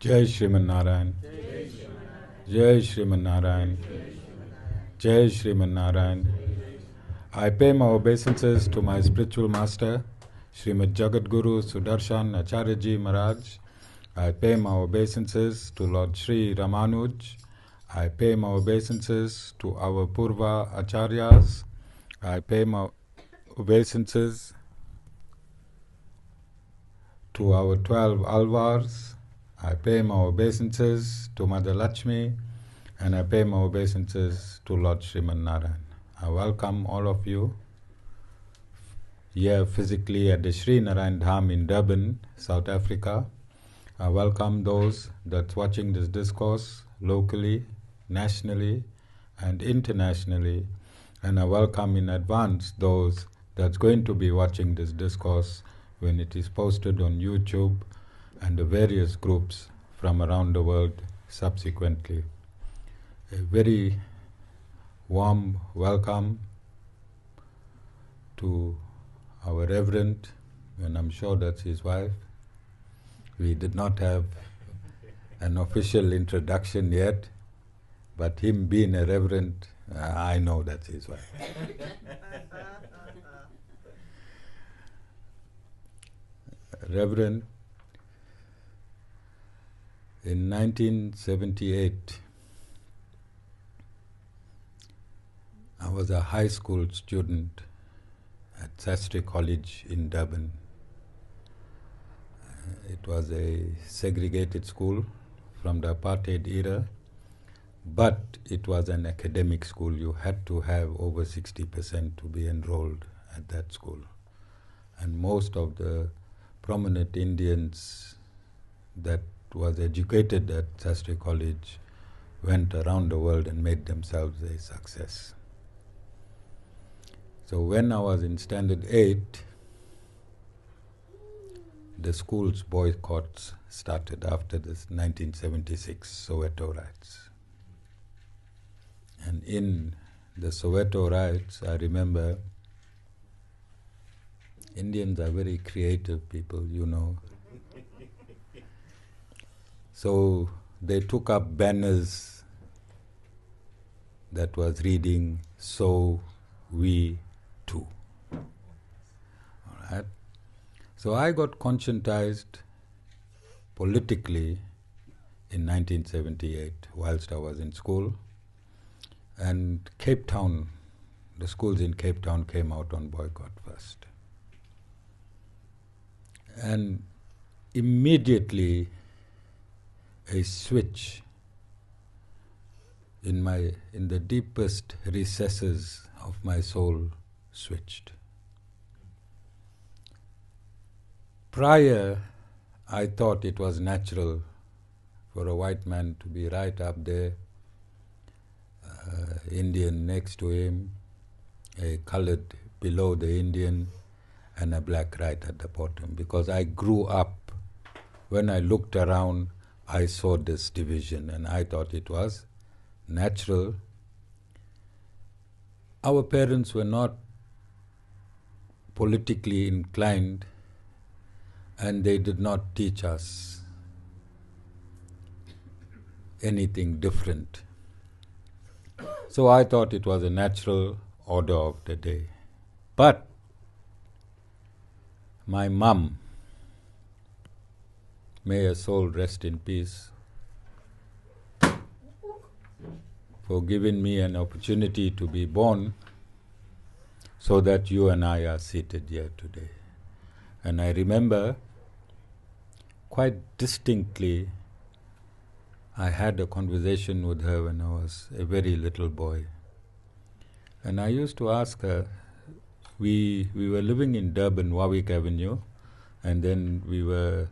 Jai Shriman Narayan. Jai Shriman Narayan. Jai Shriman Narayan. I pay my obeisances to my spiritual master, Srimad Jagadguru Sudarshan Acharyaji Maharaj. I pay my obeisances to Lord Sri Ramanuj. I pay my obeisances to our Purva Acharyas. I pay my obeisances to our 12 Alvars. I pay my obeisances to Mother Lakshmi, and I pay my obeisances to Lord Sriman Narayan. I welcome all of you here physically at the Sri Narayan Dham in Durban, South Africa. I welcome those that's watching this discourse locally, nationally, and internationally. And I welcome in advance those that's going to be watching this discourse when it is posted on YouTube and the various groups from around the world subsequently. A very warm welcome to our Reverend, and I'm sure that's his wife. We did not have an official introduction yet, but him being a Reverend, I know that's his wife. Reverend, in 1978, I was a high school student at Sastry College in Durban. It was a segregated school from the apartheid era, but it was an academic school. You had to have over 60% to be enrolled at that school. And most of the prominent Indians that was educated at Sastry College went around the world and made themselves a success. So when I was in Standard 8, the school's boycotts started after this 1976 Soweto riots. And in the Soweto riots, I remember Indians are very creative people, you know. So they took up banners that was reading, "So we too." All right. So I got conscientized politically in 1978 whilst I was in school. And Cape Town, the schools in Cape Town came out on boycott first. And immediately a switch in the deepest recesses of my soul switched. Prior, I thought it was natural for a white man to be right up there, Indian next to him, a colored below the Indian, and a black right at the bottom. Because I grew up, when I looked around, I saw this division and I thought it was natural. Our parents were not politically inclined, and they did not teach us anything different. So I thought it was a natural order of the day. But my mum, may her soul rest in peace, for giving me an opportunity to be born so that you and I are seated here today. And I remember quite distinctly, I had a conversation with her when I was a very little boy. And I used to ask her, we were living in Durban, Warwick Avenue, and then we were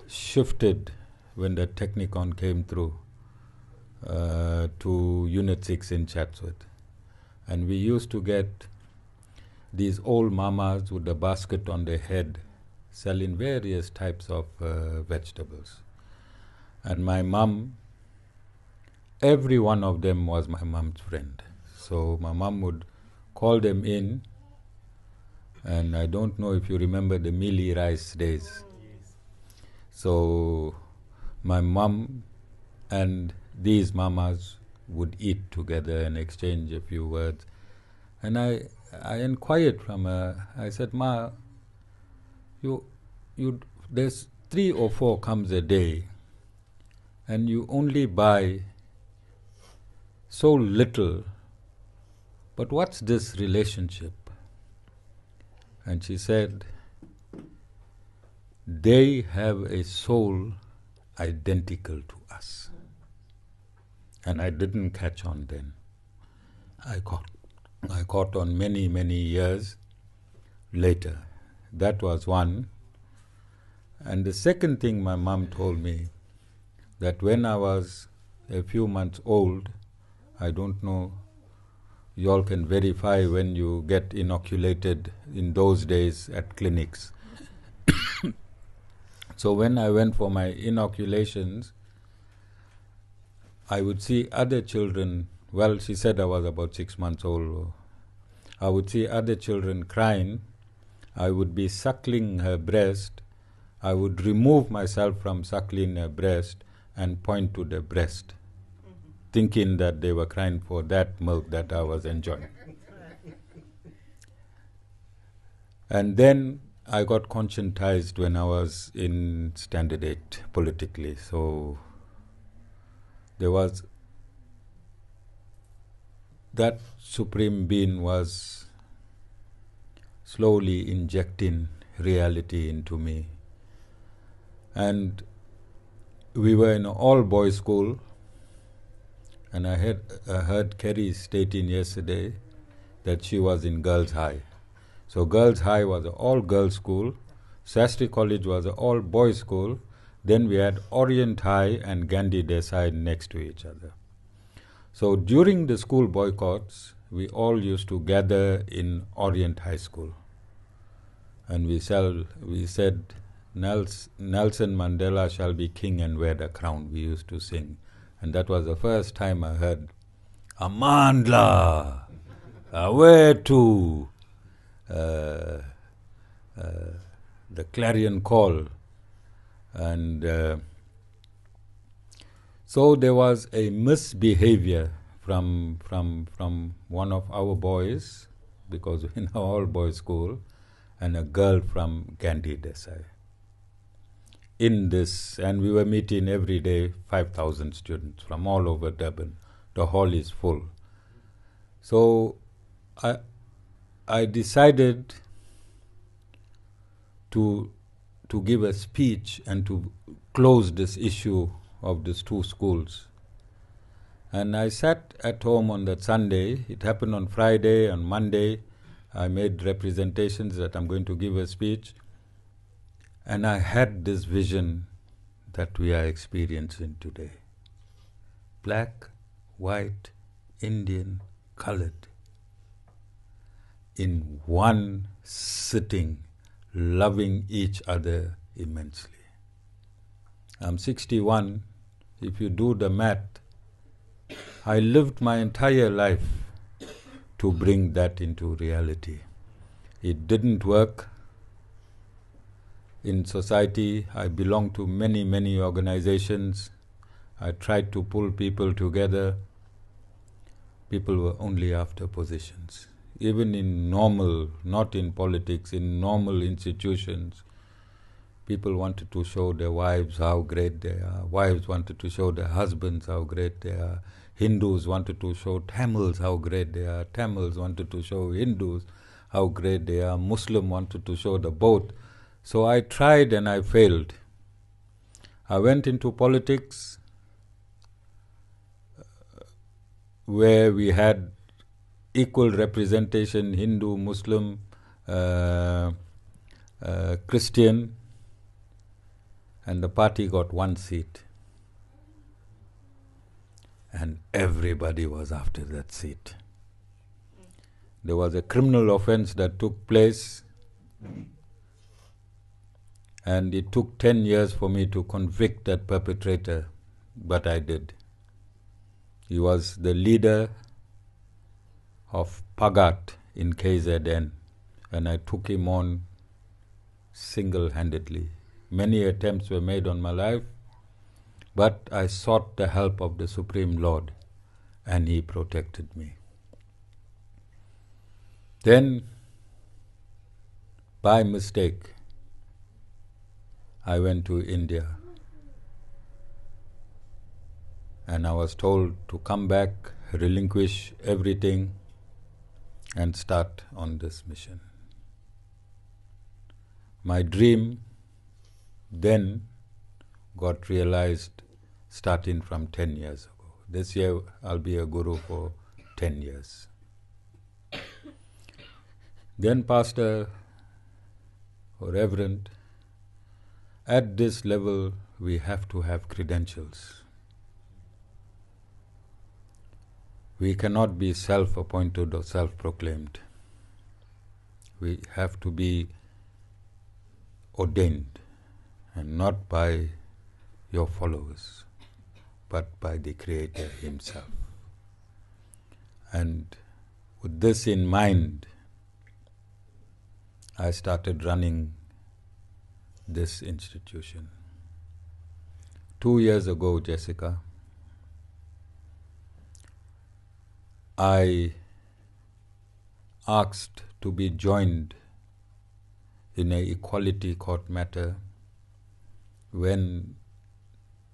shifted when the Technicon came through to Unit 6 in Chatsworth. And we used to get these old mamas with a basket on their head selling various types of vegetables. And my mum, every one of them was my mum's friend. So my mum would call them in, and I don't know if you remember the mealie rice days. So my mum and these mamas would eat together and exchange a few words. And I inquired from her, I said, Ma, there's 3 or 4 comes a day and you only buy so little, but what's this relationship? And she said, they have a soul identical to us. And I didn't catch on then. I caught on many, many years later. That was one. And the second thing my mom told me, that when I was a few months old, I don't know, you all can verify when you get inoculated in those days at clinics. So when I went for my inoculations, I would see other children, well, she said I was about 6 months old. I would see other children crying. I would be suckling her breast. I would remove myself from suckling her breast and point to the breast, thinking that they were crying for that milk that I was enjoying. And then I got conscientized when I was in Standard 8 politically. So there was that Supreme Being was slowly injecting reality into me. And we were in an all-boys school, and I heard Kerry stating yesterday that she was in Girls' High. So Girls' High was an all-girls school, Sastry College was an all-boys school, then we had Orient High and Gandhi Desai next to each other. So during the school boycotts, we all used to gather in Orient High School. And we said, Nelson Mandela shall be king and wear the crown, we used to sing. And that was the first time I heard, Amandla, where to? The clarion call. And so there was a misbehavior from one of our boys, because in our all-boys school, and a girl from Gandhi Desai. In this, and we were meeting every day, 5,000 students from all over Durban. The hall is full. So I decided to give a speech and to close this issue of these 2 schools. And I sat at home on that Sunday. It happened on Friday. On Monday, I made representations that I'm going to give a speech. And I had this vision that we are experiencing today. Black, white, Indian, colored, in one sitting, loving each other immensely. I'm 61. If you do the math, I lived my entire life to bring that into reality. It didn't work. In society, I belong to many, many organizations. I tried to pull people together. People were only after positions. Even in normal, not in politics, in normal institutions, people wanted to show their wives how great they are. Wives wanted to show their husbands how great they are. Hindus wanted to show Tamils how great they are. Tamils wanted to show Hindus how great they are. Muslim wanted to show the both. So I tried and I failed. I went into politics where we had equal representation, Hindu, Muslim, Christian, and the party got 1 seat. And everybody was after that seat. There was a criminal offense that took place, and it took 10 years for me to convict that perpetrator, but I did. He was the leader of Pagat in KZN, and I took him on single-handedly. Many attempts were made on my life, But I sought the help of the Supreme Lord, and He protected me. Then, by mistake, I went to India, and I was told to come back, relinquish everything, and start on this mission. My dream then got realized starting from 10 years ago. This year I'll be a guru for 10 years. Then pastor or reverend, at this level we have to have credentials. We cannot be self-appointed or self-proclaimed. We have to be ordained, and not by your followers, but by the Creator Himself. And with this in mind, I started running this institution. 2 years ago, Jessica, I asked to be joined in an equality court matter when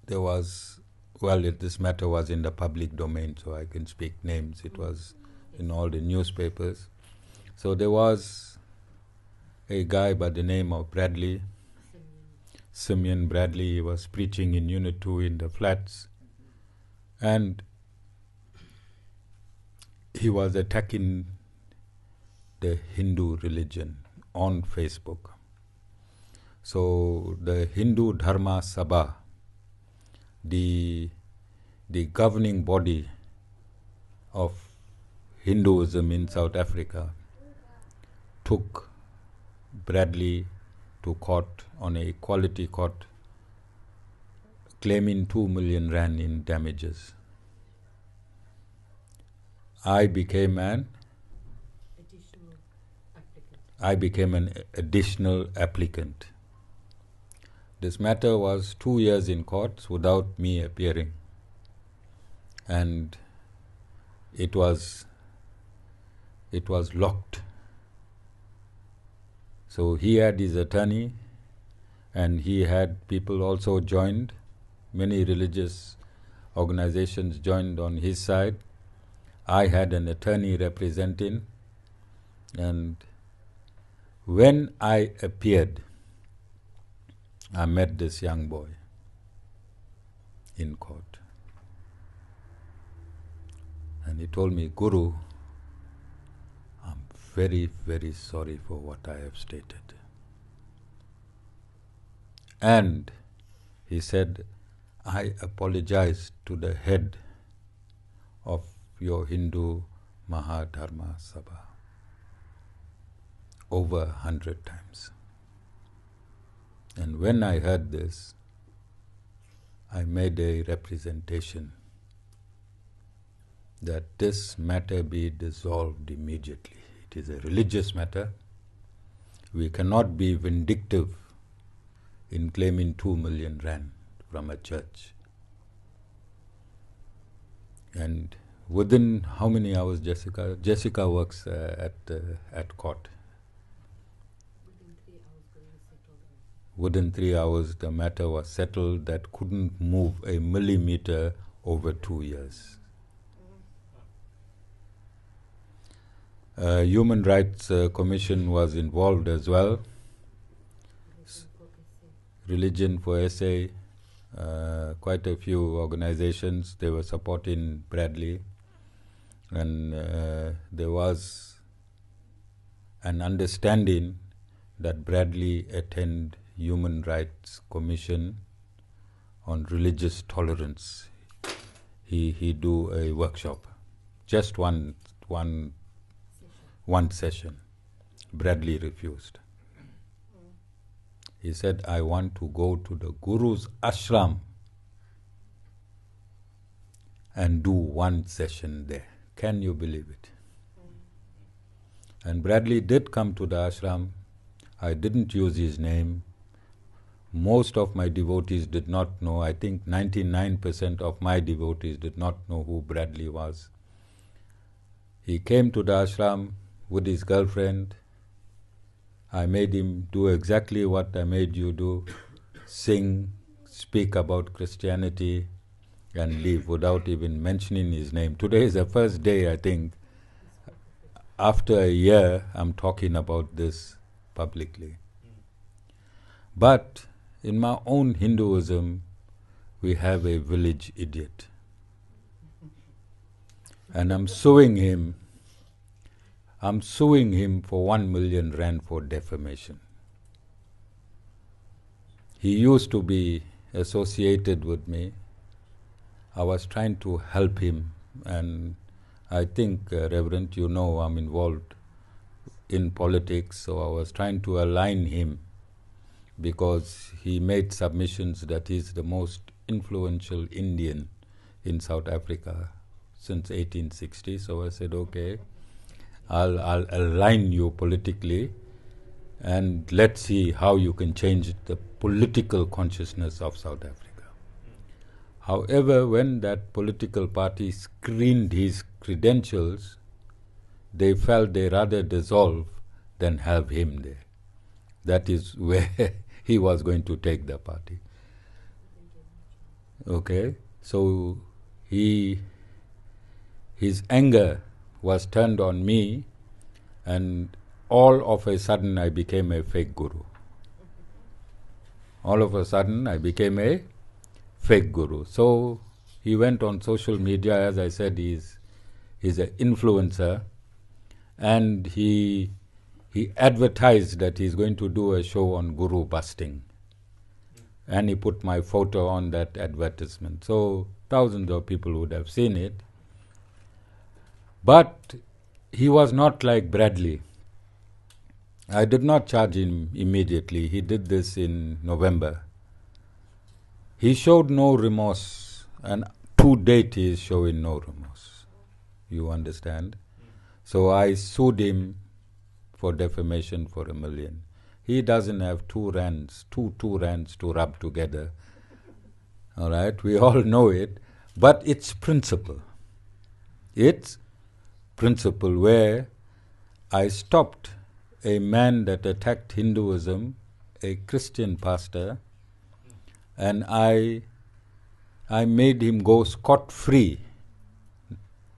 there was, this matter was in the public domain, so I can speak names. It was in all the newspapers. So there was a guy by the name of Bradley, Simeon Bradley. He was preaching in Unit 2 in the flats, and he was attacking the Hindu religion on Facebook. So the Hindu Dharma Sabha, the governing body of Hinduism in South Africa, took Bradley to court on an equality court, claiming 2 million rand in damages. I became an additional applicant. This matter was 2 years in court without me appearing, and it was locked. So he had his attorney, and he had people also joined. Many religious organizations joined on his side. I had an attorney representing, and when I appeared, I met this young boy in court. And he told me, "Guru, I'm very, very sorry for what I have stated." And he said, "I apologize to the head of your Hindu Mahadharma Sabha over 100 times." And when I heard this, I made a representation that this matter be dissolved immediately. It is a religious matter. We cannot be vindictive in claiming 2 million rand from a church. And within how many hours, Jessica? Jessica works at court. Within 3 hours, the matter was settled. That couldn't move a millimeter over 2 years. Human Rights Commission was involved as well. Religion for SA, quite a few organizations, they were supporting Bradley. And there was an understanding that Bradley attend Human Rights Commission on religious tolerance. He do a workshop, just one session. Bradley refused. He said, "I want to go to the Guru's ashram and do one session there." Can you believe it? And Bradley did come to the ashram. I didn't use his name. Most of my devotees did not know. I think 99% of my devotees did not know who Bradley was. He came to the ashram with his girlfriend. I made him do exactly what I made you do, sing, speak about Christianity, and leave without even mentioning his name. Today is the first day, I think, after a year, I'm talking about this publicly. But in my own Hinduism, we have a village idiot. And I'm suing him for 1 million rand for defamation. He used to be associated with me. I was trying to help him, and I think, Reverend, you know I'm involved in politics, so I was trying to align him because he made submissions that he's the most influential Indian in South Africa since 1860. So I said, okay, I'll align you politically, and let's see how you can change the political consciousness of South Africa. However, when that political party screened his credentials, they felt they rather dissolve than have him there. That is where he was going to take the party. Okay, so his anger was turned on me, and all of a sudden I became a fake guru. All of a sudden I became a fake guru. So he went on social media, as I said, he's an influencer, and he advertised that he's going to do a show on guru busting. And he put my photo on that advertisement. So thousands of people would have seen it. But he was not like Bradley. I did not charge him immediately. He did this in November. He showed no remorse, and to date he is showing no remorse. You understand? So I sued him for defamation for 1 million. He doesn't have two rands to rub together. All right, we all know it, but it's principle. It's principle where I stopped a man that attacked Hinduism, a Christian pastor, and I made him go scot-free,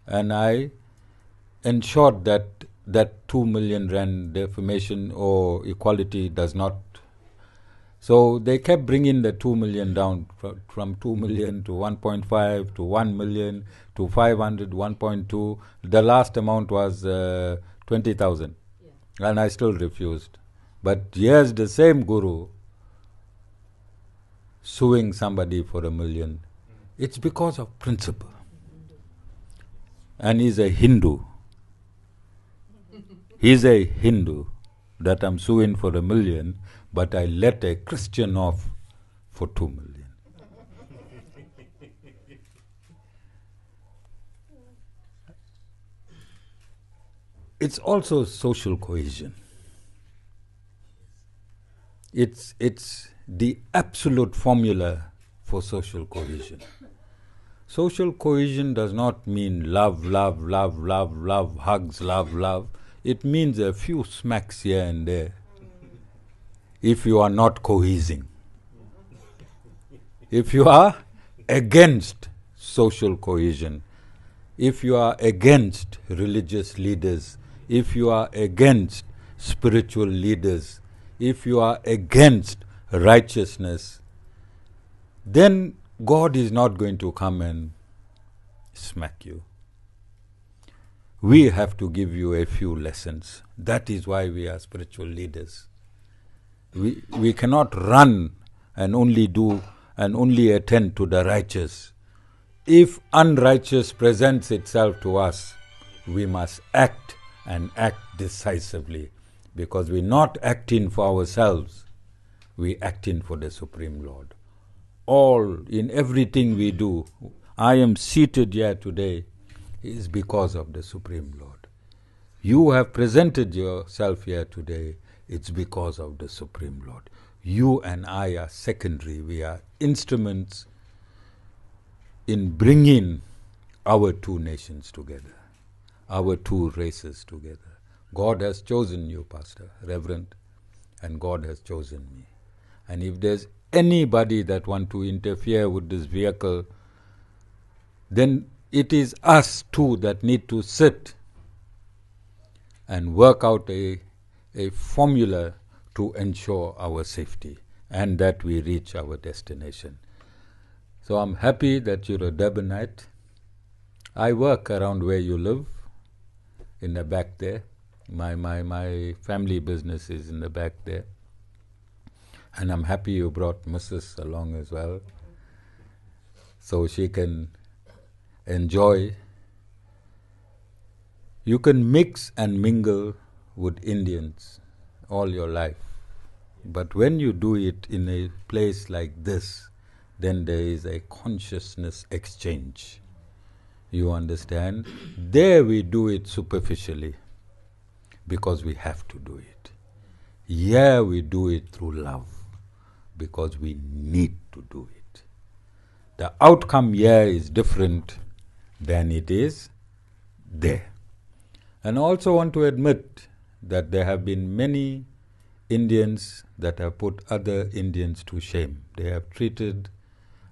and I ensured that 2 million rand defamation or equality does not. So they kept bringing the 2 million down from 2 million to 1.5 to 1 million to 500, 1.2. The last amount was 20,000. Yeah. And I still refused. But here's the same guru suing somebody for 1 million. It's because of principle. And he's a Hindu. He's a Hindu that I'm suing for 1 million, but I let a Christian off for 2 million. It's also social cohesion. It's the absolute formula for social cohesion. Social cohesion does not mean love, hugs, love. It means a few smacks here and there if you are not cohesing. If you are against social cohesion, if you are against religious leaders, if you are against spiritual leaders, if you are against righteousness, then God is not going to come and smack you. We have to give you a few lessons. That is why we are spiritual leaders. We cannot run and only do and only attend to the righteous. If unrighteous presents itself to us, we must act and act decisively, because we're not acting for ourselves, we're acting for the Supreme Lord. All, in everything we do, I am seated here today is because of the Supreme Lord. You have presented yourself here today, it's because of the Supreme Lord. You and I are secondary. We are instruments in bringing our two nations together, our two races together. God has chosen you, Pastor, Reverend, and God has chosen me. And if there's anybody that want to interfere with this vehicle, then it is us two that need to sit and work out a formula to ensure our safety and that we reach our destination. So I'm happy that you're a Durbanite. I work around where you live, in the back there. My family business is in the back there. And I'm happy you brought Mrs. along as well, so she can enjoy. You can mix and mingle with Indians all your life. But when you do it in a place like this, then there is a consciousness exchange. You understand? There we do it superficially because we have to do it. Here we do it through love because we need to do it. The outcome here is different than it is there. And I also want to admit that there have been many Indians that have put other Indians to shame. They have treated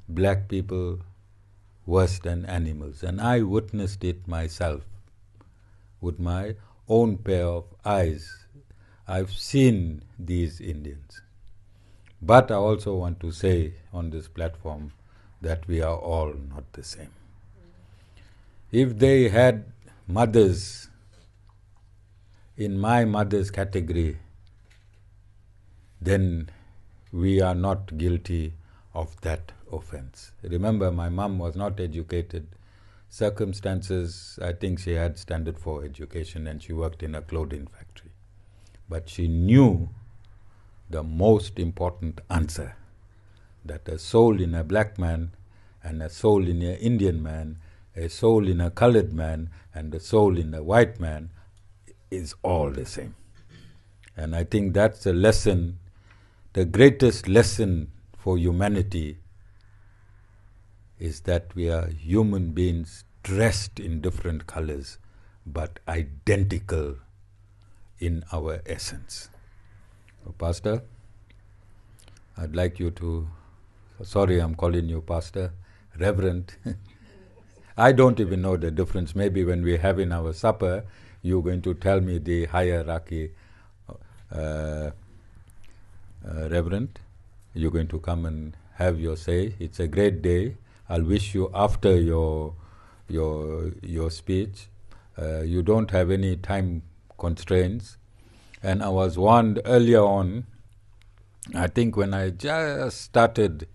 black people worse than animals. And I witnessed it myself with my own pair of eyes. I've seen these Indians. But I also want to say on this platform that we are all not the same. If they had mothers in my mother's category, then we are not guilty of that offense. Remember, my mom was not educated. Circumstances, I think she had standard 4 education and she worked in a clothing factory. But she knew the most important answer, that a soul in a black man and a soul in an Indian man, a soul in a colored man and a soul in a white man is all the same. And I think that's a lesson, the greatest lesson for humanity is that we are human beings dressed in different colors but identical in our essence. So, Pastor, I'd like you to, sorry I'm calling you Pastor, Reverend. I don't even know the difference. Maybe when we're having our supper, you're going to tell me the hierarchy. Reverend, you're going to come and have your say. It's a great day. I'll wish you after your speech. You don't have any time constraints. And I was warned earlier on, I think when I just started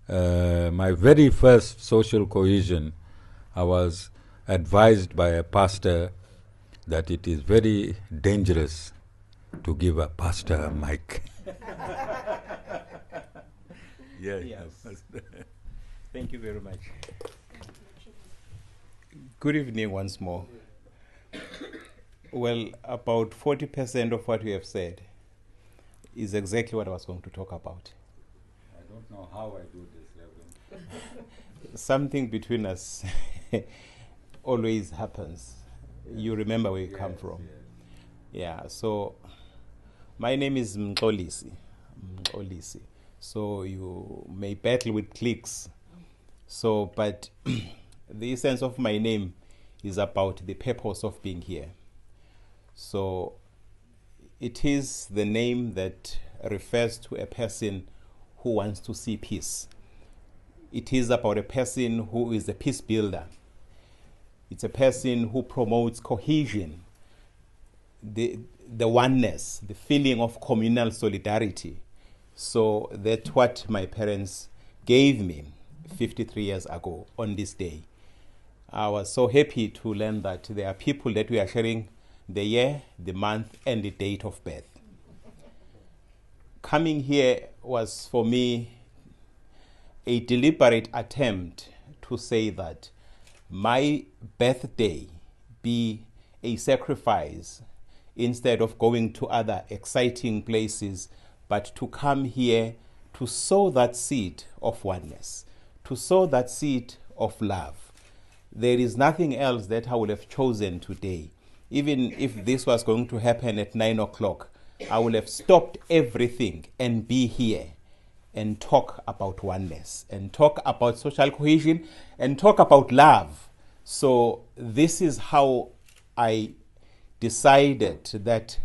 my very first social cohesion, I was advised by a pastor that it is very dangerous to give a pastor a mic. Yes. Thank you very much. Good evening once more. Well, about 40% of what you have said is exactly what I was going to talk about. I don't know how I do this, Reverend. Something between us always happens. You remember where you come from. Yeah, so my name is Mxolisi. So you may battle with cliques. So, but the essence of my name is about the purpose of being here. So it is the name that refers to a person who wants to see peace. It is about a person who is a peace builder. It's a person who promotes cohesion, the oneness, the feeling of communal solidarity. So that's what my parents gave me 53 years ago on this day. I was so happy to learn that there are people that we are sharing the year, the month, and the date of birth. Coming here was for me a deliberate attempt to say that my birthday be a sacrifice instead of going to other exciting places, but to come here to sow that seed of oneness, to sow that seed of love. There is nothing else that I would have chosen today. Even if this was going to happen at 9 o'clock, I would have stopped everything and be here and talk about oneness, and talk about social cohesion, and talk about love. So this is how I decided that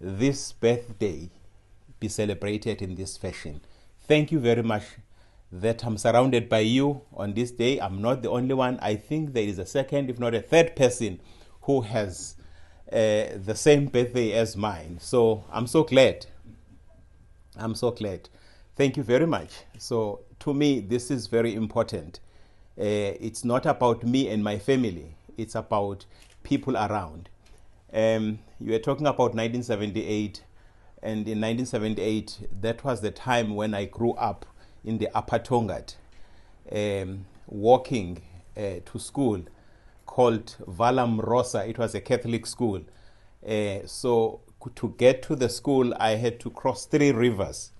this birthday be celebrated in this fashion. Thank you very much that I'm surrounded by you on this day. I'm not the only one. I think there is a second, if not a third person who has the same birthday as mine. So I'm so glad. I'm so glad. Thank you very much. So to me, this is very important. It's not about me and my family. It's about people around. You were talking about 1978. And in 1978, that was the time when I grew up in the Upper Tongat, walking to school called Valam Rosa. It was a Catholic school. So to get to the school, I had to cross 3 rivers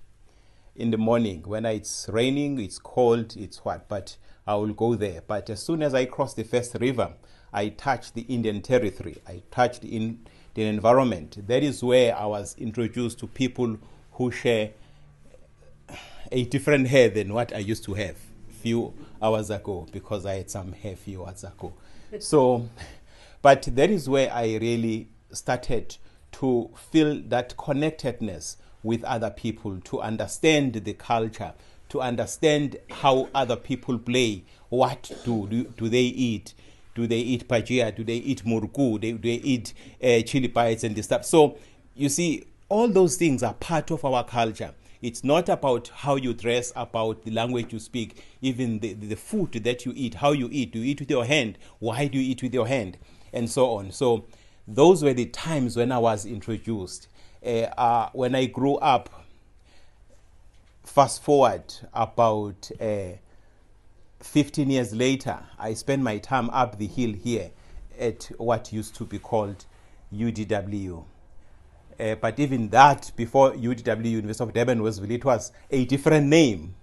in the morning. When it's raining, it's cold, it's what, but I will go there. But as soon as I crossed the first river, I touched the Indian territory. I touched the environment. That is where I was introduced to people who share a different hair than what I used to have few hours ago, because I had some hair few hours ago. So, but that is where I really started to feel that connectedness with other people, to understand the culture, to understand how other people play, what do they eat. Do they eat bhajia? Do they eat murku? Do they eat chili bites and this stuff? So you see, all those things are part of our culture. It's not about how you dress, about the language you speak, even the food that you eat, how you eat. Do you eat with your hand? Why do you eat with your hand? And so on. So those were the times when I was introduced. When I grew up, fast forward about 15 years later, I spent my time up the hill here at what used to be called UDW. But even that, before UDW, University of Durban, it was a different name,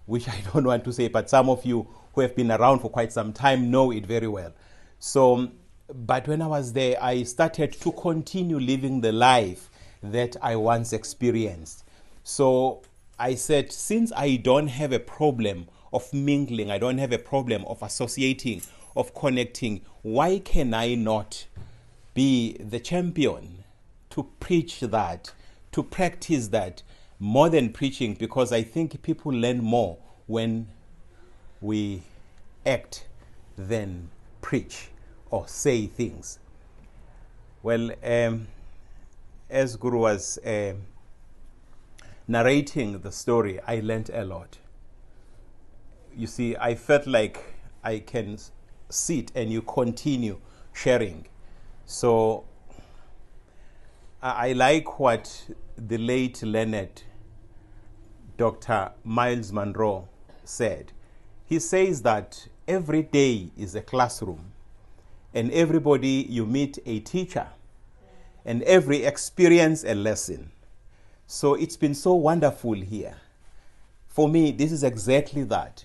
which I don't want to say, but some of you who have been around for quite some time know it very well. So, but when I was there, I started to continue living the life that I once experienced. So I said, since I don't have a problem of mingling, I don't have a problem of associating, of connecting, why can I not be the champion to preach that, to practice that, more than preaching? Because I think people learn more when we act than preach or say things. Well, as Guru was narrating the story, I learned a lot. You see, I felt like I can sit and you continue sharing. So I like what the late Leonard, Dr. Miles Monroe, said. He says that every day is a classroom, and everybody you meet a teacher, and every experience a lesson. So it's been so wonderful here. For me, this is exactly that.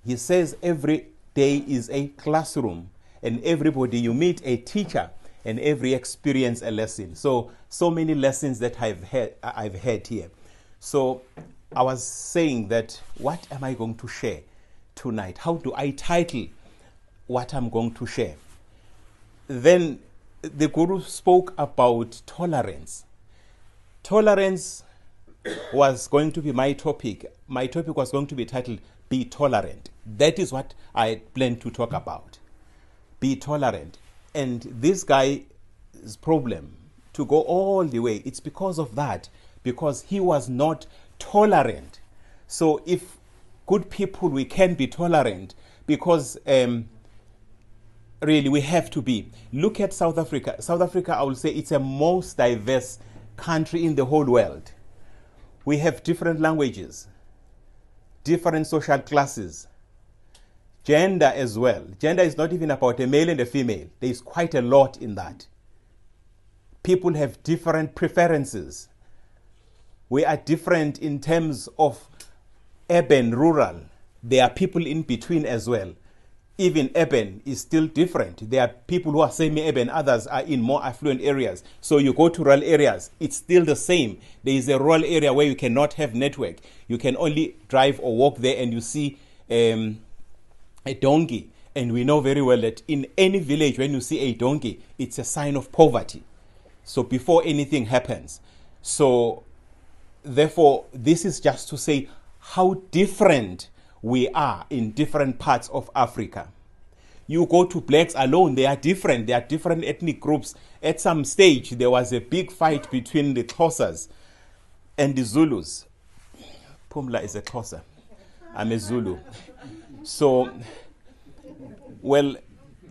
He says every day is a classroom, and everybody you meet a teacher, and every experience a lesson. So many lessons that I've had here. So I was saying that, what am I going to share tonight? How do I title what I'm going to share? Then the Guru spoke about tolerance. Tolerance was going to be my topic. My topic was going to be titled, Be Tolerant. That is what I planned to talk about. Be tolerant. And this guy's problem, to go all the way, it's because of that, because he was not tolerant. So if good people, we can be tolerant, because really we have to be. Look at South Africa. South Africa, I will say, it's a most diverse country in the whole world. We have different languages, different social classes, gender as well. Gender is not even about a male and a female. There is quite a lot in that. People have different preferences. We are different in terms of urban, rural. There are people in between as well. Even urban is still different. There are people who are semi-urban, others are in more affluent areas. So you go to rural areas, it's still the same. There is a rural area where you cannot have network. You can only drive or walk there and you see a donkey. And we know very well that in any village, when you see a donkey, it's a sign of poverty. So before anything happens. So therefore, this is just to say how different we are in different parts of Africa. You go to blacks alone, they are different. There are different ethnic groups. At some stage, there was a big fight between the Xhosas and the Zulus. Pumla is a Xhosa. I'm a Zulu. So, well,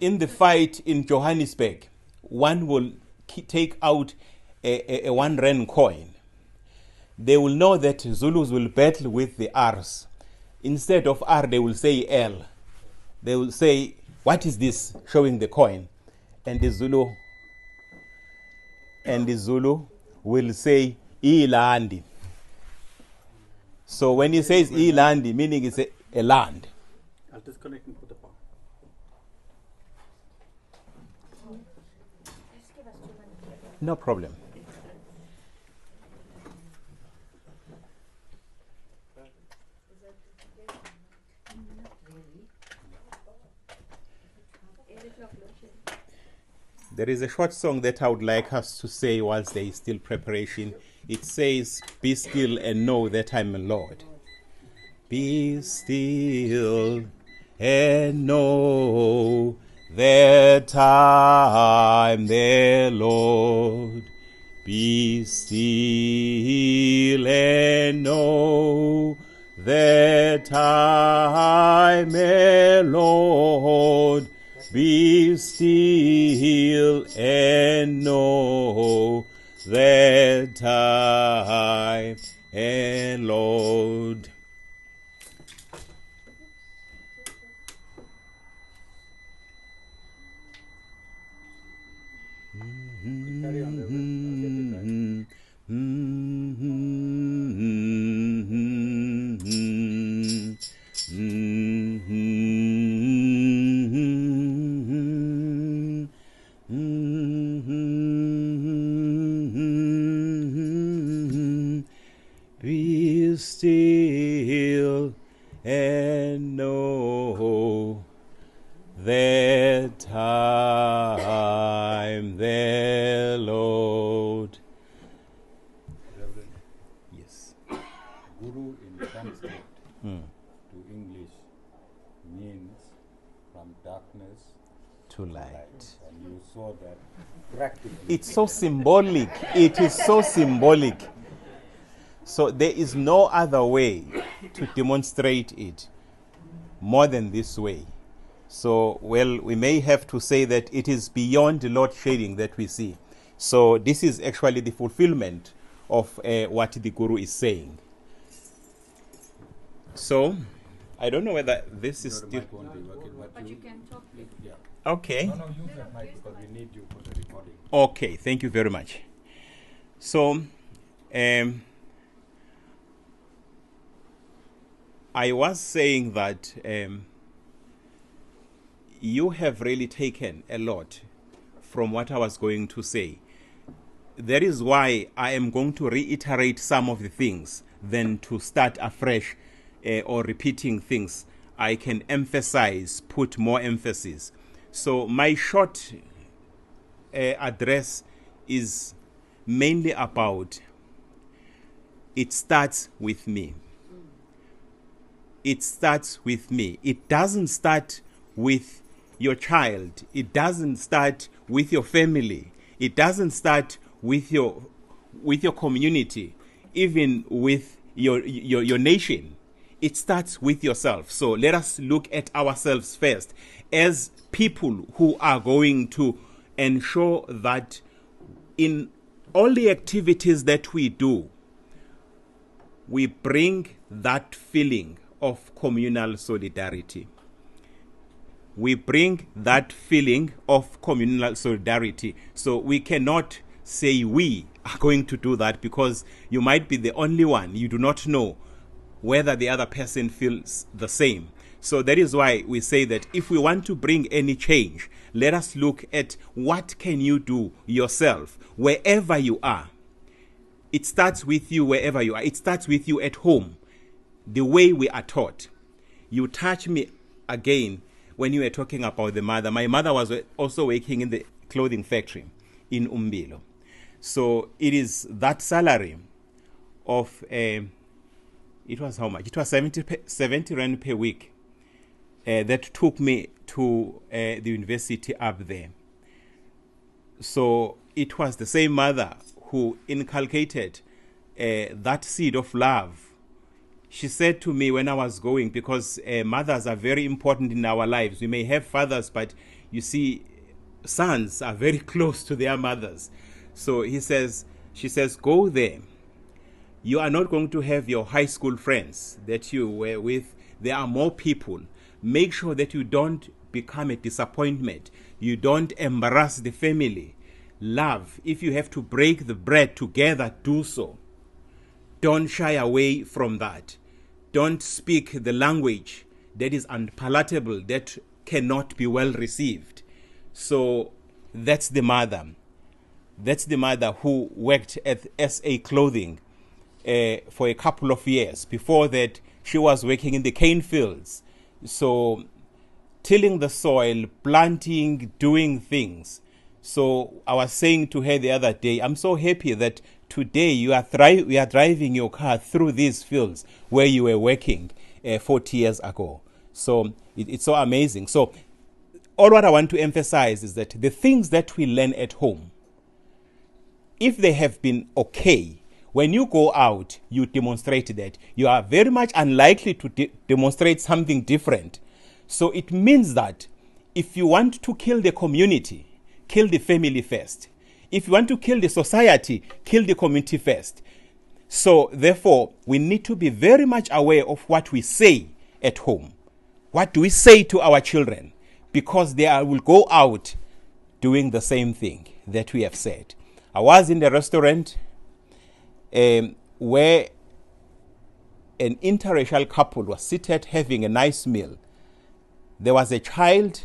in the fight in Johannesburg, one will take out a 1 rand coin. They will know that Zulus will battle with the R's. Instead of R, they will say L. They will say, what is this? Showing the coin. And the Zulu will say, Ilandi. So when he says Ilandi, meaning it's a land. I'll disconnect and put the power. No problem. There is a short song that I would like us to say whilst there is still preparation. It says, be still and know that I'm a Lord. Be still and know that I'm the Lord. Be still and know that I'm a Lord. Be still and know that I am Lord. Carry on, Reverend. Be still and know that I'm the Lord. Reverend, Yes. Guru in Sanskrit to English means from darkness To to light. light. And you saw that practically. It's so symbolic. It is so symbolic. So there is no other way to demonstrate it more than this way. So, well, we may have to say that it is beyond the load shedding that we see. So this is actually the fulfillment of what the Guru is saying. So, I don't know whether this is Your still... mic won't be working, But you can talk. yeah. Okay. No, use that mic because we need you for the recording. Okay, thank you very much. So, I was saying that you have really taken a lot from what I was going to say. That is why I am going to reiterate some of the things than to start afresh or repeating things. I can emphasize, put more emphasis. So my short address is mainly about it starts with me. It starts with me. It doesn't start with your child. It doesn't start with your family. It doesn't start with your community, even with your nation. It starts with yourself. So let us look at ourselves first as people who are going to ensure that in all the activities that we do, we bring that feeling of communal solidarity. We bring that feeling of communal solidarity. So we cannot say we are going to do that, because you might be the only one. You do not know whether the other person feels the same. So that is why we say that if we want to bring any change, let us look at what can you do yourself wherever you are. It starts with you wherever you are. It starts with you at home, the way we are taught. You touch me again when you were talking about the mother. My mother was also working in the clothing factory in Umbilo. So it is that salary of, it was how much? It was 70 rand per week that took me to the university up there. So it was the same mother who inculcated that seed of love. She said to me when I was going, because mothers are very important in our lives. We may have fathers, but you see, sons are very close to their mothers. So she says, go there. You are not going to have your high school friends that you were with. There are more people. Make sure that you don't become a disappointment. You don't embarrass the family. Love. If you have to break the bread together, do so. Don't shy away from that. Don't speak the language that is unpalatable, that cannot be well received. So that's the mother. That's the mother who worked at SA Clothing for a couple of years. Before that, she was working in the cane fields. So tilling the soil, planting, doing things. So I was saying to her the other day, I'm so happy that today we are driving your car through these fields where you were working 40 years ago. So it's so amazing. So all what I want to emphasize is that the things that we learn at home, if they have been okay, when you go out, you demonstrate that. You are very much unlikely to demonstrate something different. So it means that if you want to kill the community, kill the family first. If you want to kill the society, kill the community first. So therefore, we need to be very much aware of what we say at home. What do we say to our children? Because they will go out doing the same thing that we have said. I was in the restaurant where an interracial couple was seated having a nice meal. There was a child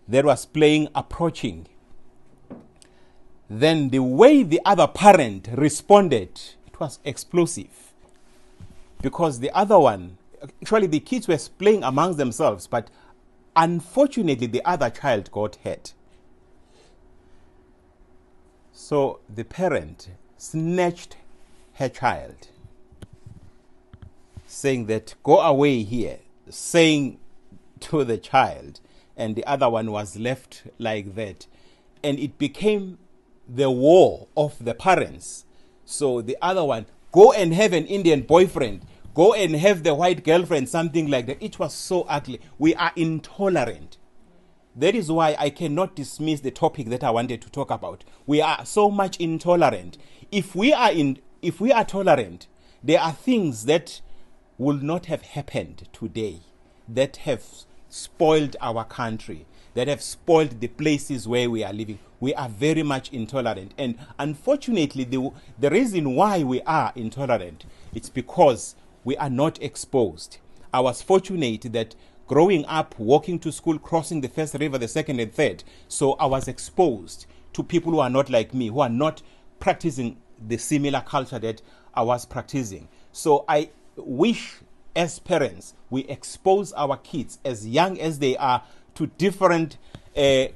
that was playing approaching. Then the way the other parent responded, it was explosive. Because the other one, actually the kids were playing amongst themselves, but unfortunately the other child got hurt. So the parent snatched her child, saying that, go away here, saying to the child, and the other one was left like that. And it became the war of the parents. So the other one, go and have an Indian boyfriend, go and have the white girlfriend, something like that. It was so ugly. We are intolerant. That is why I cannot dismiss the topic that I wanted to talk about. We are so much intolerant. If we are tolerant, there are things that will not have happened today that have spoiled our country, that have spoiled the places where we are living. We are very much intolerant. And unfortunately, the reason why we are intolerant, it's because we are not exposed. I was fortunate that growing up, walking to school, crossing the first river, the second and third, so I was exposed to people who are not like me, who are not practicing the similar culture that I was practicing. So I wish, as parents, we expose our kids as young as they are to different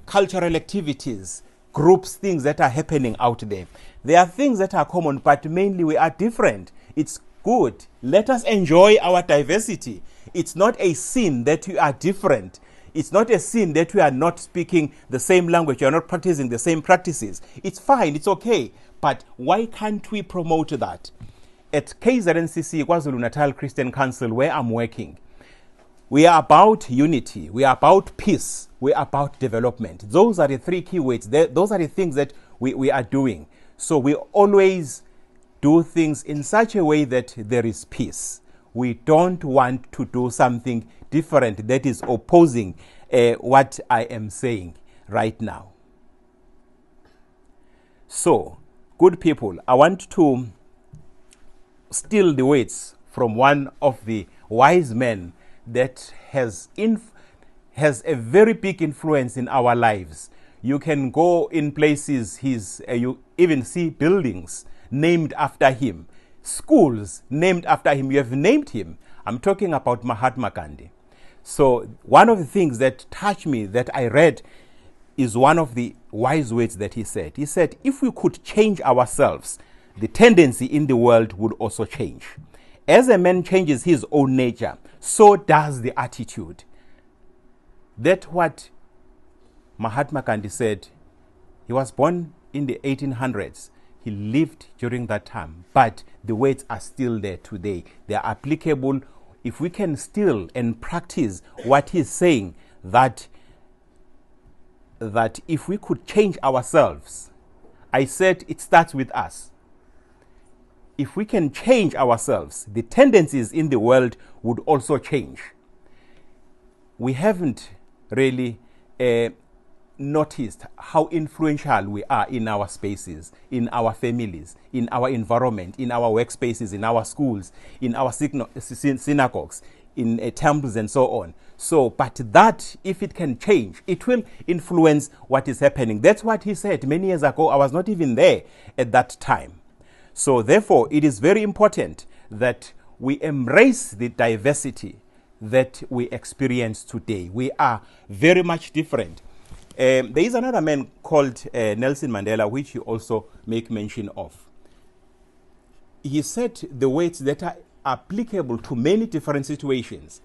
cultural activities, groups, things that are happening out there. There are things that are common, but mainly we are different. It's good. Let us enjoy our diversity. It's not a sin that we are different. It's not a sin that we are not speaking the same language, we are not practicing the same practices. It's fine, it's okay. But why can't we promote that? At KZNCC, KwaZulu-Natal Christian Council, where I'm working, we are about unity, we are about peace, we are about development. Those are the three key words. Those are the things that we are doing. So we always do things in such a way that there is peace. We don't want to do something different that is opposing what I am saying right now. So, good people, I want to steal the words from one of the wise men that has a very big influence in our lives. You can go in places, you even see buildings named after him, schools named after him. You have named him. I'm talking about Mahatma Gandhi. So one of the things that touched me that I read is one of the wise words that he said. He said, if we could change ourselves, the tendency in the world would also change. As a man changes his own nature, so does the attitude. That's what Mahatma Gandhi said. He was born in the 1800s. He lived during that time, but the words are still there today. They are applicable if we can still and practice what he's saying, that if we could change ourselves, I said it starts with us. If we can change ourselves, the tendencies in the world would also change. We haven't really noticed how influential we are in our spaces, in our families, in our environment, in our workspaces, in our schools, in our synagogues, in temples and so on. So, but that, if it can change, it will influence what is happening. That's what he said many years ago. I was not even there at that time. So therefore, it is very important that we embrace the diversity that we experience today. We are very much different. There is another man called Nelson Mandela, which you also make mention of. He said the words that are applicable to many different situations.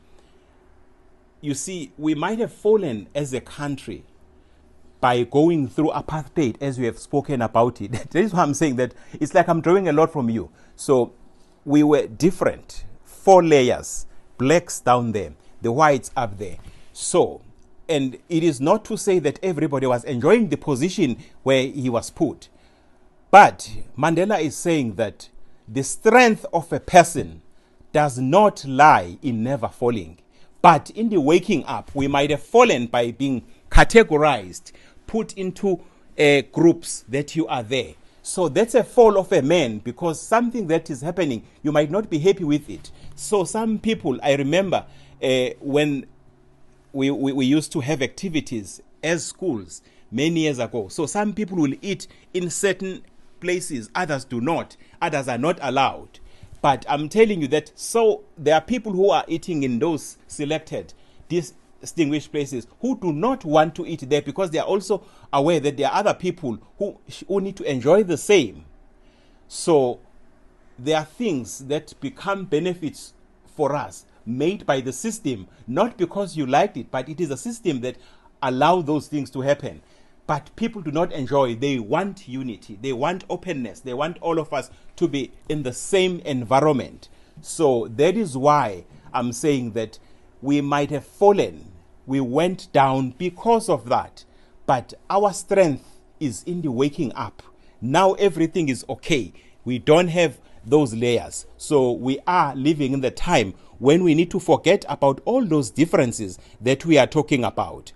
You see, we might have fallen as a country by going through apartheid, as we have spoken about it. That is why I'm saying that it's like I'm drawing a lot from you. So we were different, 4 layers, blacks down there, the whites up there. So, and it is not to say that everybody was enjoying the position where he was put. But Mandela is saying that the strength of a person does not lie in never falling, but in the waking up. We might have fallen by being categorized, put into groups that you are there. So that's a fall of a man, because something that is happening, you might not be happy with it. So some people, I remember when we used to have activities as schools many years ago. So some people will eat in certain places, others do not. Others are not allowed. But I'm telling you that, so there are people who are eating in those selected, distinguished places, who do not want to eat there, because they are also aware that there are other people who need to enjoy the same. So there are things that become benefits for us, made by the system, not because you liked it, but it is a system that allows those things to happen. But people do not enjoy. They want unity. They want openness. They want all of us to be in the same environment. So that is why I'm saying that we might have fallen. We went down because of that. But our strength is in the waking up. Now everything is okay. We don't have those layers. So we are living in the time when we need to forget about all those differences that we are talking about.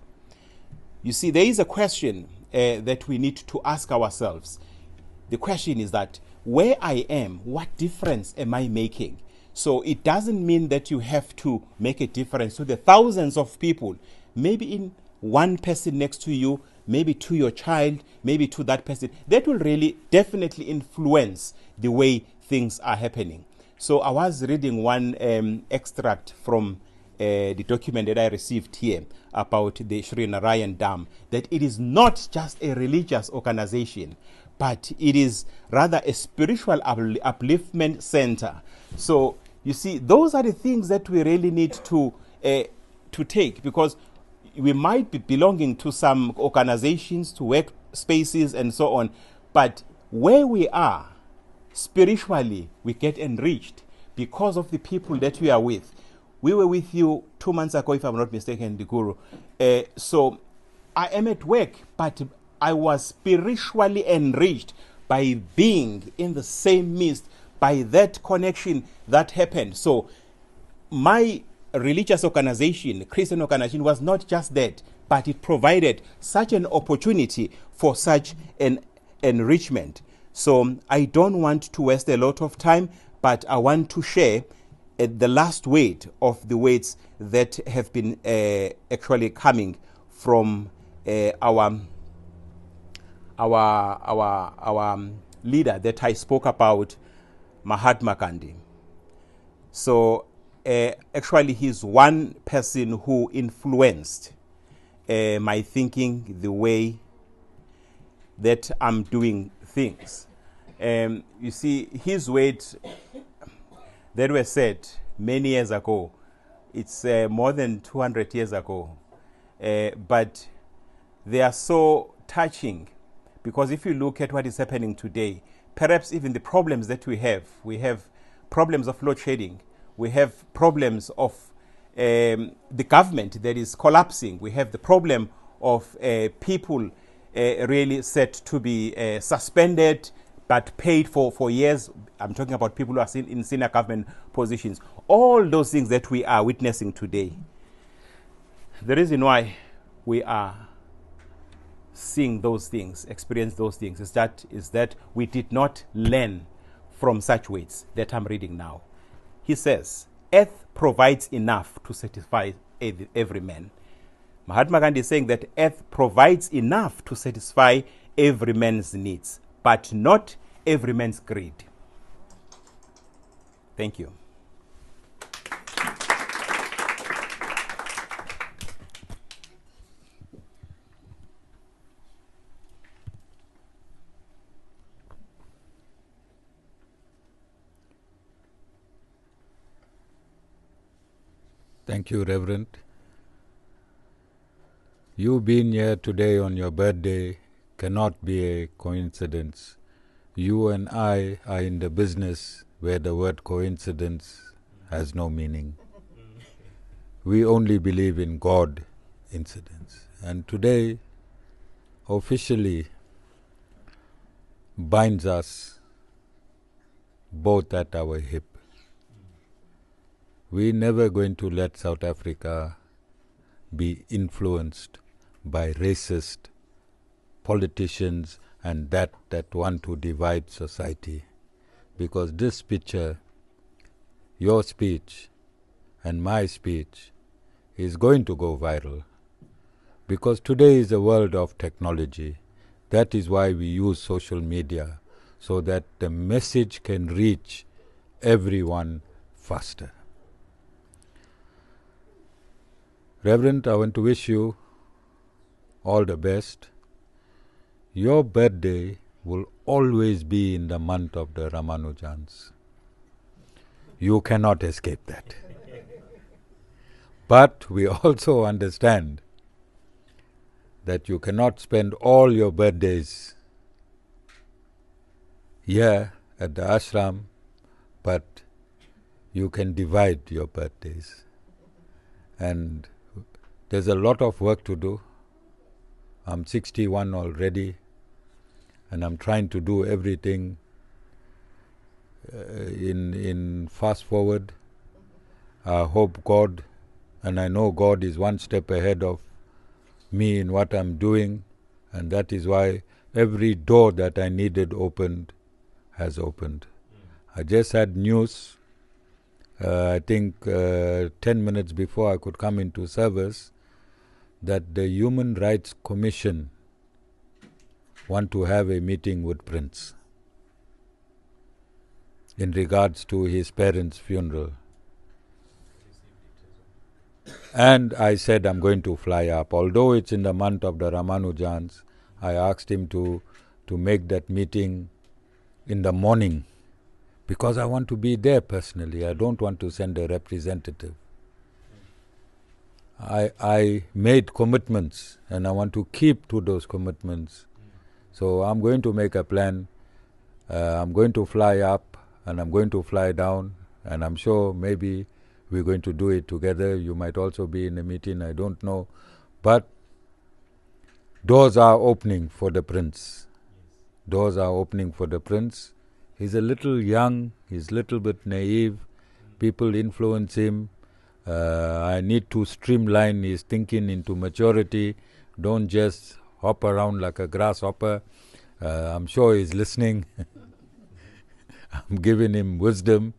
You see, there is a question that we need to ask ourselves. The question is that, where I am, what difference am I making? So it doesn't mean that you have to make a difference to the thousands of people. Maybe in one person next to you, maybe to your child, maybe to that person. That will really definitely influence the way things are happening. So I was reading one extract from the document that I received here about the Sri Narayan Dham, that it is not just a religious organization, but it is rather a spiritual upliftment center. So you see, those are the things that we really need to take, because we might be belonging to some organizations, to work spaces and so on, but where we are spiritually, we get enriched because of the people that we are with. We were with you 2 months ago, if I'm not mistaken, the Guru. So I am at work, but I was spiritually enriched by being in the same midst, by that connection that happened. So my religious organization, Christian organization, was not just that, but it provided such an opportunity for such an enrichment. So I don't want to waste a lot of time, but I want to share the last word of the words that have been actually coming from our leader that I spoke about, Mahatma Gandhi. So actually he's one person who influenced my thinking, the way that I'm doing things. You see, his words that were said many years ago, it's more than 200 years ago, but they are so touching, because if you look at what is happening today, perhaps even the problems that we have problems of load shedding, we have problems of the government that is collapsing, we have the problem of people really set to be suspended but paid for years. I'm talking about people who are in senior government positions. All those things that we are witnessing today. The reason why we are seeing those things, experience those things, is that we did not learn from such words that I'm reading now. He says, earth provides enough to satisfy every man. Mahatma Gandhi is saying that earth provides enough to satisfy every man's needs, but not every man's greed. Thank you. Thank you, Reverend. You being here today on your birthday cannot be a coincidence. You and I are in the business where the word coincidence has no meaning. We only believe in God incidents. And today officially binds us both at our hip. We're never going to let South Africa be influenced by racist politicians and that want to divide society. Because this picture, your speech and my speech, is going to go viral. Because today is a world of technology. That is why we use social media, so that the message can reach everyone faster. Reverend, I want to wish you all the best. Your birthday will always be in the month of the Ramanujans. You cannot escape that. But we also understand that you cannot spend all your birthdays here at the ashram, but you can divide your birthdays. And there's a lot of work to do. I'm 61 already, and I'm trying to do everything in fast forward. I hope God, and I know God is one step ahead of me in what I'm doing, and that is why every door that I needed opened has opened. I just had news, I think 10 minutes before I could come into service, that the Human Rights Commission want to have a meeting with Prince in regards to his parents' funeral. And I said I'm going to fly up. Although it's in the month of the Ramanujans, I asked him to make that meeting in the morning, because I want to be there personally. I don't want to send a representative. I made commitments, and I want to keep to those commitments. So I'm going to make a plan. I'm going to fly up, and I'm going to fly down, and I'm sure maybe we're going to do it together. You might also be in a meeting, I don't know. But doors are opening for the Prince. Doors are opening for the Prince. He's a little young, he's a little bit naive. People influence him. I need to streamline his thinking into maturity. Don't just hop around like a grasshopper. I'm sure he's listening. I'm giving him wisdom.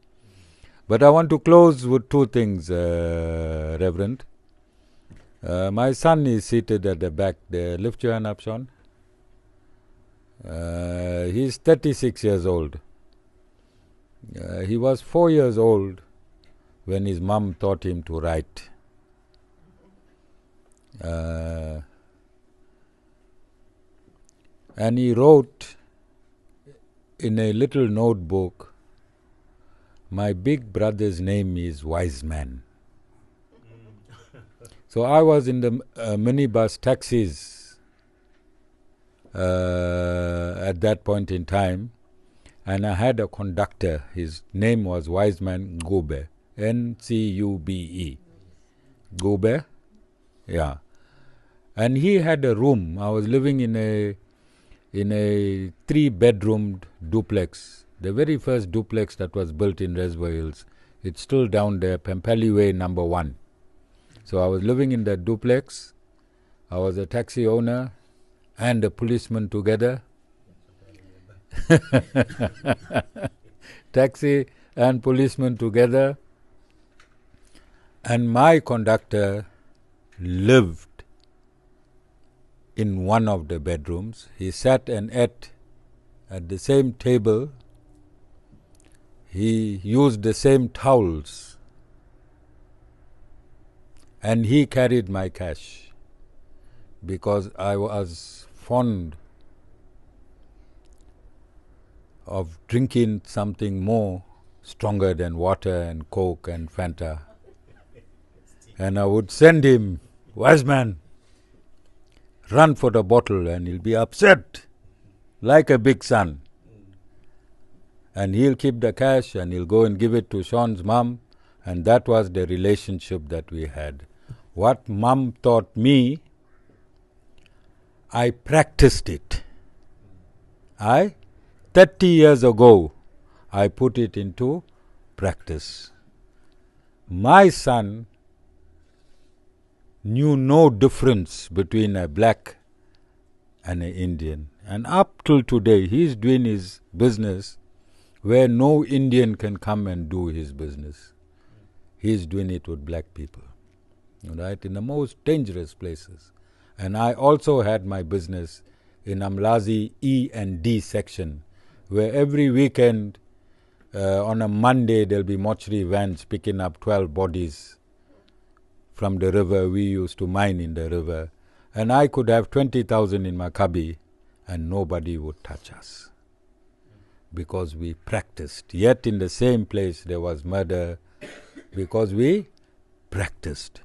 But I want to close with two things, Reverend. My son is seated at the back there. Lift your hand up, Sean. He's 36 years old. He was 4 years old when his mum taught him to write. And he wrote in a little notebook, "My big brother's name is Wise Man." So I was in the minibus taxis at that point in time, and I had a conductor. His name was Wise Man Gube, Ncube. Gube, yeah. And he had a room. I was living in a 3-bedroomed duplex, the very first duplex that was built in Reservoir Hills. It's still down there, Pempali Way number 1. So I was living in that duplex. I was a taxi owner and a policeman together. Taxi and policeman together. And my conductor lived in one of the bedrooms. He sat and ate at the same table. He used the same towels. And he carried my cash because I was fond of drinking something more stronger than water and Coke and Fanta. And I would send him, "Wise man, run for the bottle," and he'll be upset like a big son. And he'll keep the cash and he'll go and give it to Sean's mum, and that was the relationship that we had. What mum taught me, I practiced it. 30 years ago, I put it into practice. My son knew no difference between a black and an Indian. And up till today, he's doing his business where no Indian can come and do his business. He's doing it with black people, right, in the most dangerous places. And I also had my business in Amlazi E and D section, where every weekend on a Monday there'll be mortuary vans picking up 12 bodies from the river. We used to mine in the river. And I could have 20,000 in my cubby and nobody would touch us because we practiced. Yet in the same place there was murder because we practiced.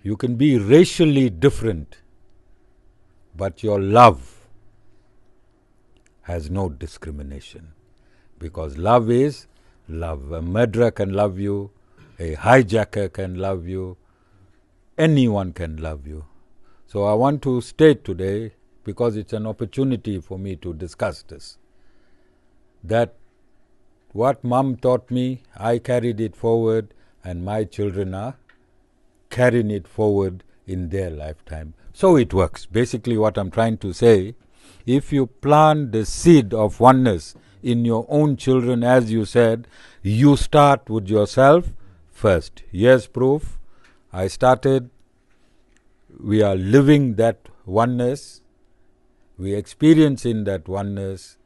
You can be racially different, but your love has no discrimination, because love is love. A murderer can love you, a hijacker can love you, anyone can love you. So I want to state today, because it's an opportunity for me to discuss this, that what mom taught me, I carried it forward, and my children are carrying it forward in their lifetime. So it works. Basically what I'm trying to say, if you plant the seed of oneness in your own children, as you said, you start with yourself first. Yes, proof. I started. We are living that oneness. We experiencing that oneness.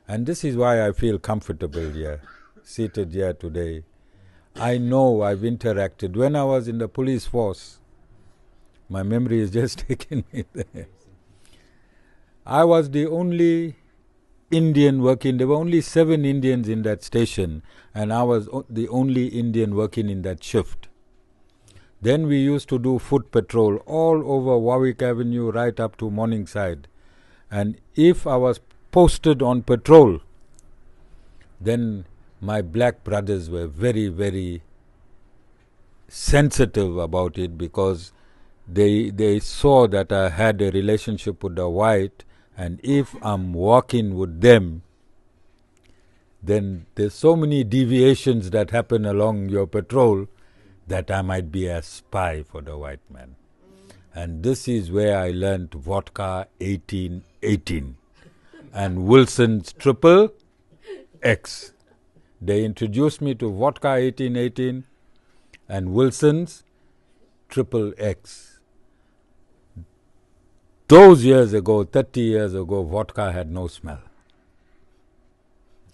And this is why I feel comfortable here, seated here today. I know I've interacted. When I was in the police force, my memory is just taking me there. I was the only Indian working. There were only 7 Indians in that station, and I was the only Indian working in that shift. Then we used to do foot patrol all over Warwick Avenue right up to Morningside. And if I was posted on patrol, then my black brothers were very, very sensitive about it, because they saw that I had a relationship with the white, and if I'm walking with them, then there's so many deviations that happen along your patrol that I might be a spy for the white man. And this is where I learned vodka 1818. and Wilson's triple X. They introduced me to vodka 1818 and Wilson's triple X. Those years ago, 30 years ago, vodka had no smell.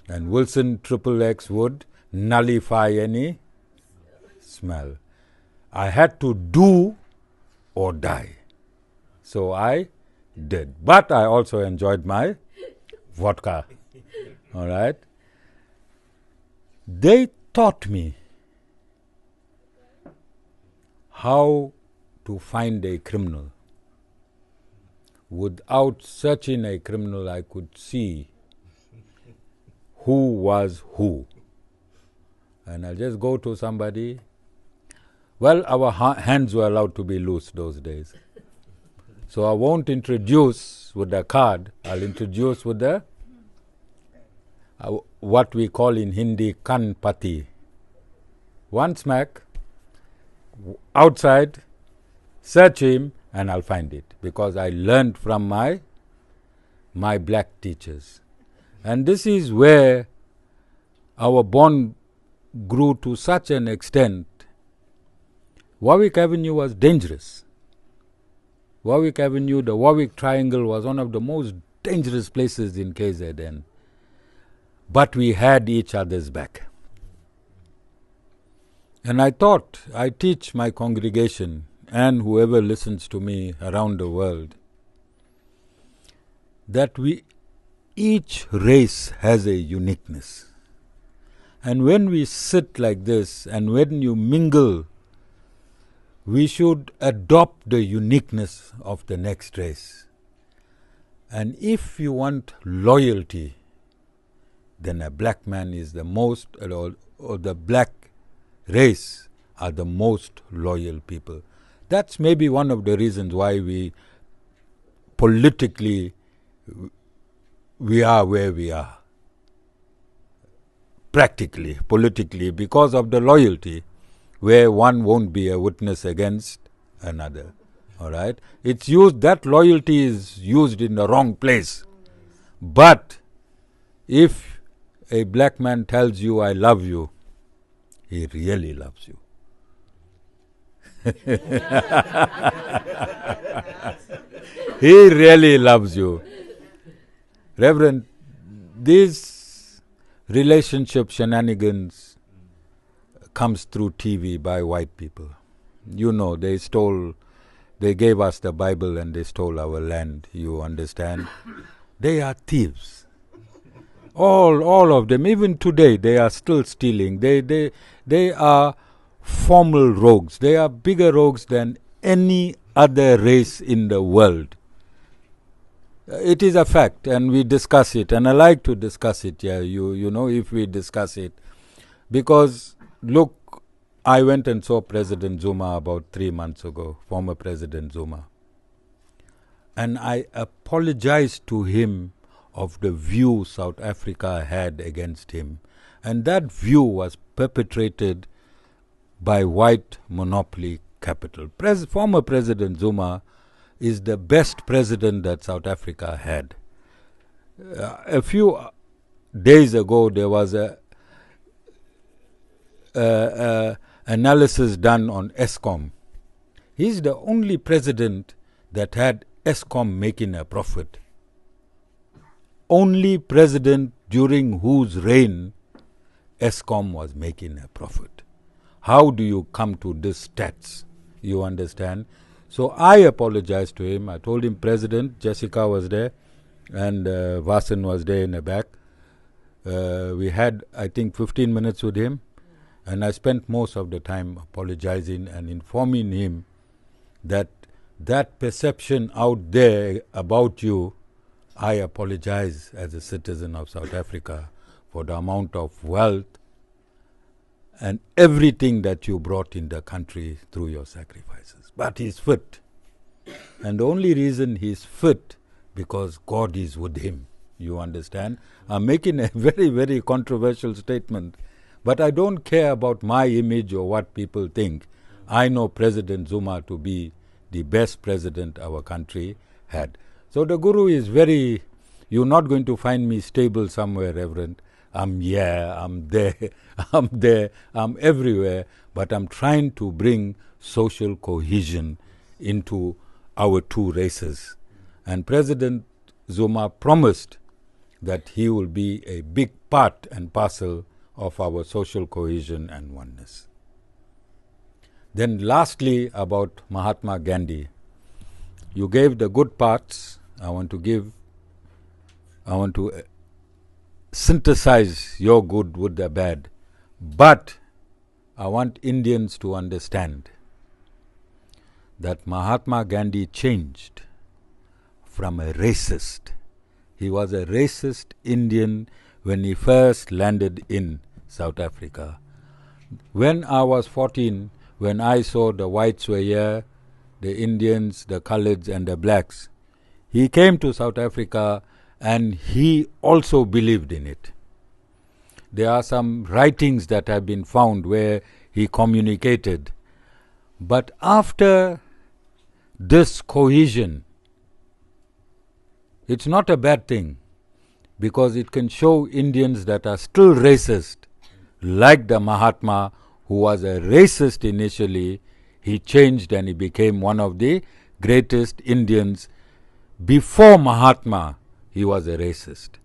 And Wilson triple X would nullify any smell. I had to do or die. So I did. But I also enjoyed my vodka. All right? They taught me how to find a criminal. Without searching a criminal, I could see who was who. And I'll just go to somebody. Well, our hands were allowed to be loose those days. So I won't introduce with the card, I'll introduce with the what we call in Hindi kan pati. One smack, outside, search him and I'll find it. Because I learned from my black teachers. And this is where our bond grew to such an extent. Warwick Avenue was dangerous. Warwick Avenue, the Warwick Triangle was one of the most dangerous places in KZN. But we had each other's back. And I thought, I teach my congregation and whoever listens to me around the world that each race has a uniqueness. And when we sit like this and when you mingle, we should adopt the uniqueness of the next race. And if you want loyalty, then a black man is the most, or the black race are the most loyal people. That's maybe one of the reasons why we politically we are where we are. Practically, politically, because of the loyalty, where one won't be a witness against another. All right? It's used, that loyalty is used in the wrong place. But if a black man tells you, I love you, he really loves you. He really loves you. Reverend, these relationship shenanigans comes through TV by white people. You know, they gave us the Bible and they stole our land, you understand? They are thieves. All of them, even today, they are still stealing. They are formal rogues. They are bigger rogues than any other race in the world. It is a fact, and we discuss it, and I like to discuss it here, you know, if we discuss it. Because, look, I went and saw President Zuma about 3 months ago, former President Zuma. And I apologized to him of the view South Africa had against him. And that view was perpetrated by white monopoly capital. Former President Zuma is the best president that South Africa had. A few days ago, there was a analysis done on Eskom. He's the only president that had Eskom making a profit. Only president during whose reign Eskom was making a profit. How do you come to these stats? You understand? So I apologized to him. I told him, President, Jessica was there and Vasan was there in the back. We had, I think, 15 minutes with him. And I spent most of the time apologizing and informing him that that perception out there about you, I apologize as a citizen of South Africa for the amount of wealth and everything that you brought in the country through your sacrifices. But he's fit. And the only reason he's fit, because God is with him. You understand? I'm making a very, very controversial statement. But I don't care about my image or what people think. I know President Zuma to be the best president our country had. So the Guru is very You're not going to find me stable somewhere, Reverend. I'm here, I'm there, I'm there, I'm everywhere, but I'm trying to bring social cohesion into our two races. And President Zuma promised that he will be a big part and parcel of our social cohesion and oneness. Then lastly, about Mahatma Gandhi. You gave the good parts. I want to synthesize your good with the bad. But I want Indians to understand that Mahatma Gandhi changed from a racist. He was a racist Indian when he first landed in South Africa. When I was 14, when I saw the whites were here, the Indians, the coloreds and the blacks, he came to South Africa and he also believed in it. There are some writings that have been found where he communicated. But after this cohesion, it's not a bad thing, because it can show Indians that are still racist, like the Mahatma, who was a racist initially. He changed and he became one of the greatest Indians. Before Mahatma, he was a racist.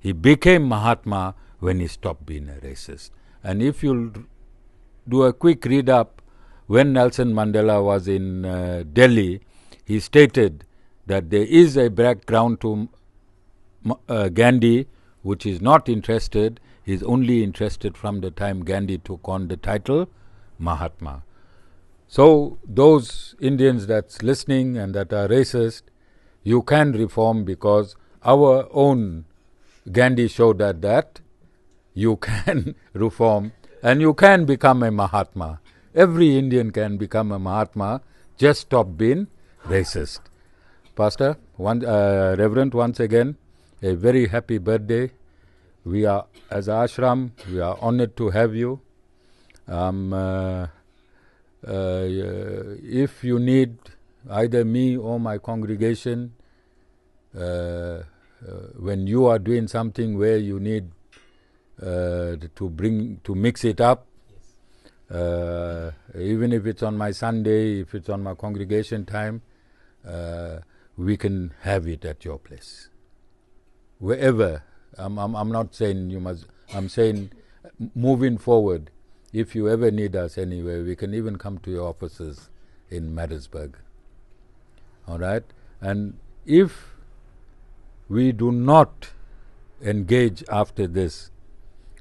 He became Mahatma when he stopped being a racist. And if you'll do a quick read up, when Nelson Mandela was in Delhi, he stated that there is a background to Gandhi, which is not interested. He's only interested from the time Gandhi took on the title Mahatma. So those Indians that's listening and that are racist, you can reform, because our own Gandhi showed that you can reform and you can become a Mahatma. Every Indian can become a Mahatma. Just stop being racist. Pastor, Reverend, once again, a very happy birthday. We are, as ashram, we are honored to have you. If you need either me or my congregation, when you are doing something where you need to mix it up, even if it's on my Sunday, if it's on my congregation time, we can have it at your place. Wherever, I'm not saying you must, I'm saying moving forward, if you ever need us anywhere, we can even come to your offices in Maritzburg. All right? And if we do not engage after this,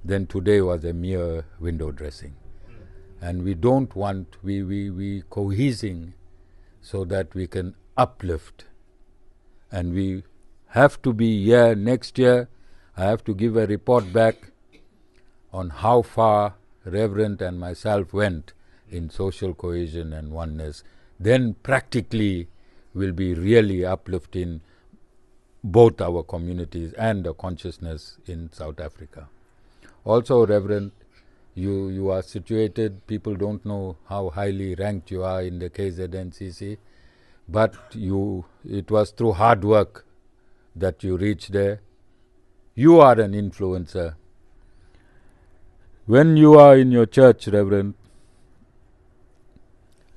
then today was a mere window dressing. And we don't want, we cohesing so that we can uplift. And we have to be here next year. I have to give a report back on how far Reverend and myself went in social cohesion and oneness. Then practically will be really uplifting both our communities and the consciousness in South Africa. Also, Reverend, you are situated, people don't know how highly ranked you are in the KZNCC, but it was through hard work that you reached there. You are an influencer. When you are in your church, Reverend,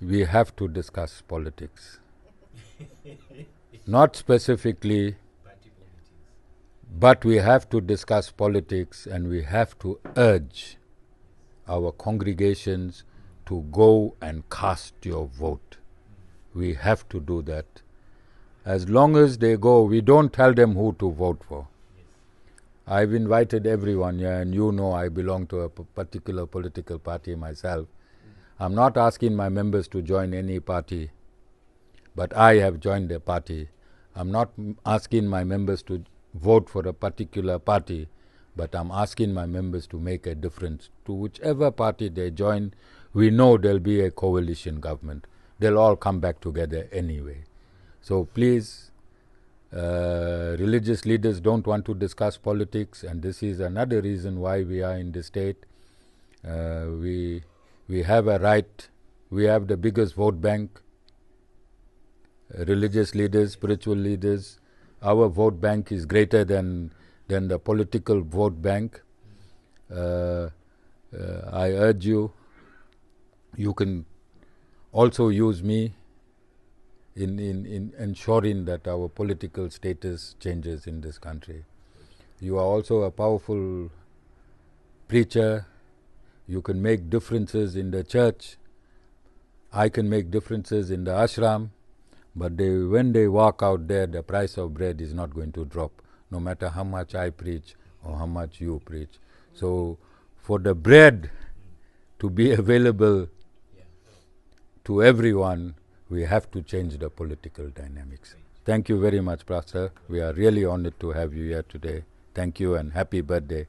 we have to discuss politics. Not specifically, but we have to discuss politics, and we have to urge our congregations to go and cast your vote. We have to do that. As long as they go, we don't tell them who to vote for. I've invited everyone here, and you know I belong to a particular political party myself. I'm not asking my members to join any party, but I have joined a party. I'm not asking my members to vote for a particular party, but I'm asking my members to make a difference. To whichever party they join, we know there'll be a coalition government. They'll all come back together anyway. So please, religious leaders don't want to discuss politics, and this is another reason why we are in the state. We have a right. We have the biggest vote bank. Religious leaders, spiritual leaders our vote bank is greater than the political vote bank. I urge you, you can also use me in ensuring that our political status changes in this country. You are also a powerful preacher. You can make differences in the church. I can make differences in the ashram. But when they walk out there, the price of bread is not going to drop, no matter how much I preach or how much you preach. So for the bread to be available to everyone, we have to change the political dynamics. Thank you very much, Pastor. We are really honored to have you here today. Thank you and happy birthday.